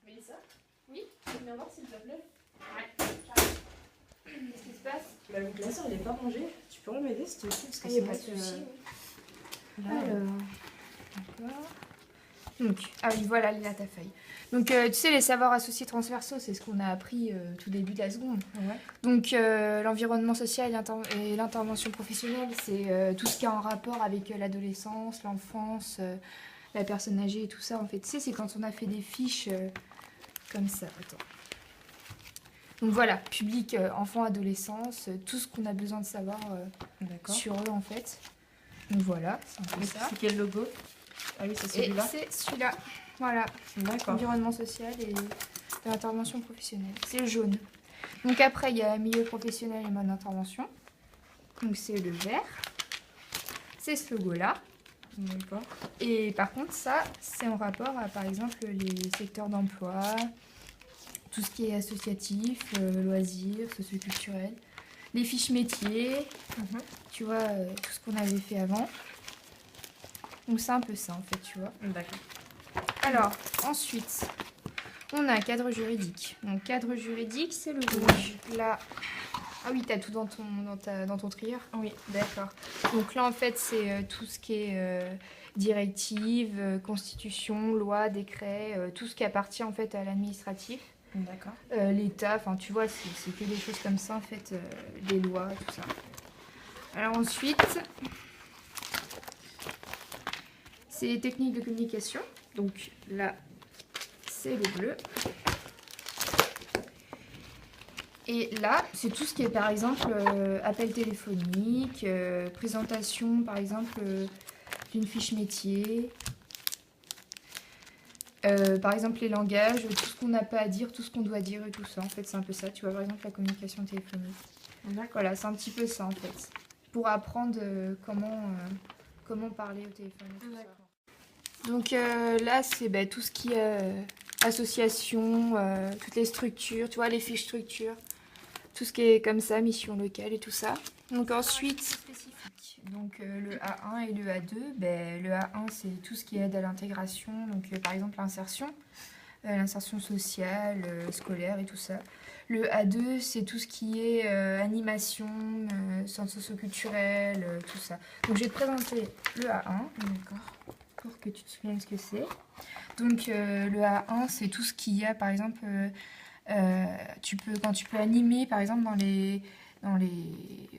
Mélissa? Oui? Tu peux venir voir s'il te plaît? Ouais. Qu'est-ce qui se passe? Bah, mon classeur il est pas rangé. Tu pourrais m'aider s'il te plaît? Parce que Il n'y a c'est pas vrai de que, souci. là, D'accord. Donc, ah oui, voilà, il a ta feuille. Donc, tu sais, les savoirs associés transversaux, c'est ce qu'on a appris tout début de la seconde. ouais. Donc, l'environnement social et l'intervention professionnelle, c'est tout ce qui est en rapport avec l'adolescence, l'enfance, la personne âgée et tout ça. En fait, tu sais, c'est quand on a fait des fiches comme ça. Attends. Donc voilà, public, enfant, adolescence, tout ce qu'on a besoin de savoir D'accord. sur eux, en fait. Donc voilà, c'est un peu ça. C'est quel logo? Ah oui, c'est Et celui-là. c'est celui-là. Voilà. D'accord. Environnement social et l'intervention professionnelle. C'est le jaune. Donc après, il y a milieu professionnel et mode d'intervention. Donc c'est le vert. C'est ce logo-là. D'accord. Et par contre, ça, c'est en rapport à, par exemple, les secteurs d'emploi, tout ce qui est associatif, loisirs, socioculturel, les fiches métiers, tu vois, tout ce qu'on avait fait avant. Donc c'est un peu ça, en fait, tu vois. D'accord. Alors, ensuite, on a cadre juridique. Donc, cadre juridique, c'est le rouge. Là, ah oui, t'as tout dans ton trieur. Oui. D'accord. Donc là, en fait, c'est tout ce qui est directive, constitution, loi, décret, tout ce qui appartient en fait à l'administratif. D'accord. L'État, enfin, tu vois, c'est que des choses comme ça, en fait, les lois, tout ça. Alors ensuite, c'est les techniques de communication. Donc là, c'est le bleu. Et là, c'est tout ce qui est, par exemple, appel téléphonique, présentation, par exemple, d'une fiche métier. Par exemple, les langages, tout ce qu'on n'a pas à dire, tout ce qu'on doit dire et tout ça. En fait, c'est un peu ça. Tu vois, par exemple, la communication téléphonique. D'accord. Voilà, c'est un petit peu ça, en fait. Pour apprendre comment parler au téléphone et tout ça. Donc là, c'est tout ce qui est association, toutes les structures, tu vois, les fiches structures. Tout ce qui est comme ça, mission locale et tout ça. Donc ensuite, spécifique. Donc le A1 et le A2, le A1 c'est tout ce qui aide à l'intégration, donc par exemple l'insertion sociale, scolaire et tout ça. Le A2 c'est tout ce qui est animation, centre socio-culturel, tout ça. Donc je vais te présenter le A1, d'accord, pour que tu te souviennes ce que c'est. Donc le A1 c'est tout ce qu'il y a par exemple... quand tu peux animer par exemple dans les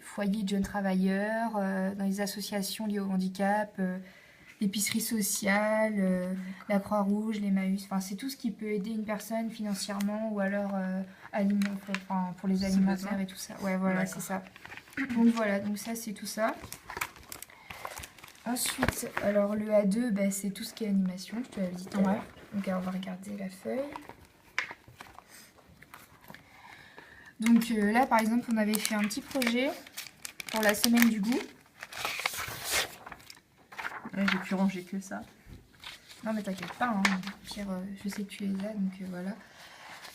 foyers de jeunes travailleurs, dans les associations liées au handicap, l'épicerie sociale, la Croix-Rouge, l'Emmaüs, enfin c'est tout ce qui peut aider une personne financièrement ou alors pour les alimentaires et tout ça. Ouais voilà, c'est ça. Donc voilà, donc ça c'est tout ça. Ensuite, alors le A2, c'est tout ce qui est animation, je te l'avais dit tout à l'heure. Donc on va regarder la feuille. Donc là, par exemple, on avait fait un petit projet pour la semaine du goût. Ouais, j'ai pu ranger que ça. Non, mais t'inquiète pas, hein. Pire, je sais que tu les as, donc voilà.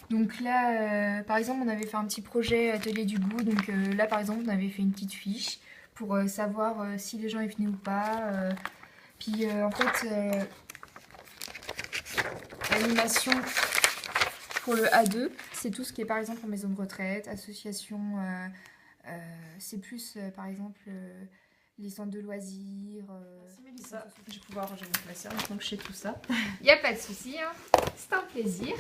Donc là, par exemple, on avait fait un petit projet atelier du goût. Donc là, par exemple, on avait fait une petite fiche pour savoir si les gens y venaient ou pas. Puis en fait, l'animation... Pour le A2, c'est tout ce qui est par exemple en maison de retraite, association, c'est plus par exemple les centres de loisirs. Merci Mélissa, je vais pouvoir ranger mon classeur maintenant que je sais tout ça. Il n'y a pas de souci, hein. C'est un plaisir.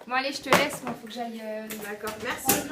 Bon allez, je te laisse, il faut que j'aille... D'accord, merci.